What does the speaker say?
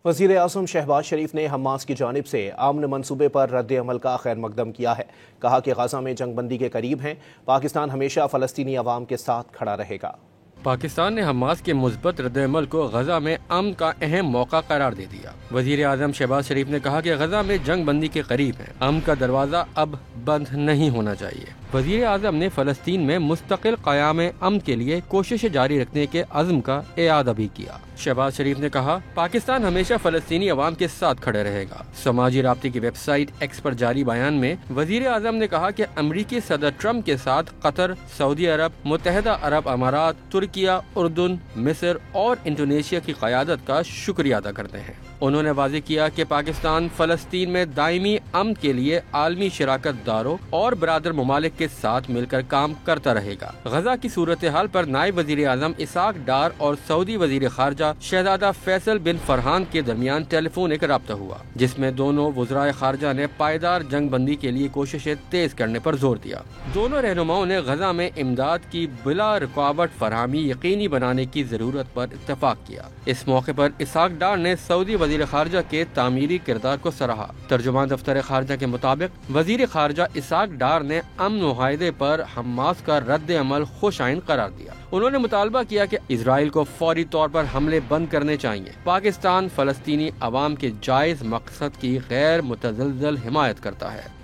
وزیر اعظم شہباز شریف نے حماس کی جانب سے امن منصوبے پر رد عمل کا خیر مقدم کیا ہے۔ کہا کہ غزہ میں جنگ بندی کے قریب ہیں، پاکستان ہمیشہ فلسطینی عوام کے ساتھ کھڑا رہے گا۔ پاکستان نے حماس کے مثبت رد عمل کو غزہ میں امن کا اہم موقع قرار دے دیا۔ وزیر اعظم شہباز شریف نے کہا کہ غزہ میں جنگ بندی کے قریب ہیں، امن کا دروازہ اب بند نہیں ہونا چاہیے۔ وزیر اعظم نے فلسطین میں مستقل قیام امن کے لیے کوششیں جاری رکھنے کے عزم کا اعادہ بھی کیا۔ شہباز شریف نے کہا، پاکستان ہمیشہ فلسطینی عوام کے ساتھ کھڑے رہے گا۔ سماجی رابطے کی ویب سائٹ ایکس پر جاری بیان میں وزیر اعظم نے کہا کہ امریکی صدر ٹرمپ کے ساتھ قطر، سعودی عرب، متحدہ عرب امارات، ترکیہ، اردن، مصر اور انڈونیشیا کی قیادت کا شکریہ ادا کرتے ہیں۔ انہوں نے واضح کیا کہ پاکستان فلسطین میں دائمی امن کے لیے عالمی شراکت داروں اور برادر ممالک کے ساتھ مل کر کام کرتا رہے گا۔ غزہ کی صورتحال پر نائب وزیر اعظم اسحاق ڈار اور سعودی وزیر خارجہ شہزادہ فیصل بن فرحان کے درمیان ٹیلی فونک رابطہ ہوا، جس میں دونوں وزرائے خارجہ نے پائیدار جنگ بندی کے لیے کوششیں تیز کرنے پر زور دیا۔ دونوں رہنماؤں نے غزہ میں امداد کی بلا رکاوٹ فراہمی یقینی بنانے کی ضرورت پر اتفاق کیا۔ اس موقع پر اسحاق ڈار نے سعودی وزیر خارجہ کے تعمیری کردار کو سراہا۔ ترجمان دفتر خارجہ کے مطابق وزیر خارجہ اسحاق ڈار نے امن معاہدے پر حماس کا رد عمل خوش آئند قرار دیا۔ انہوں نے مطالبہ کیا کہ اسرائیل کو فوری طور پر حملے بند کرنے چاہیے۔ پاکستان فلسطینی عوام کے جائز مقصد کی غیر متزلزل حمایت کرتا ہے۔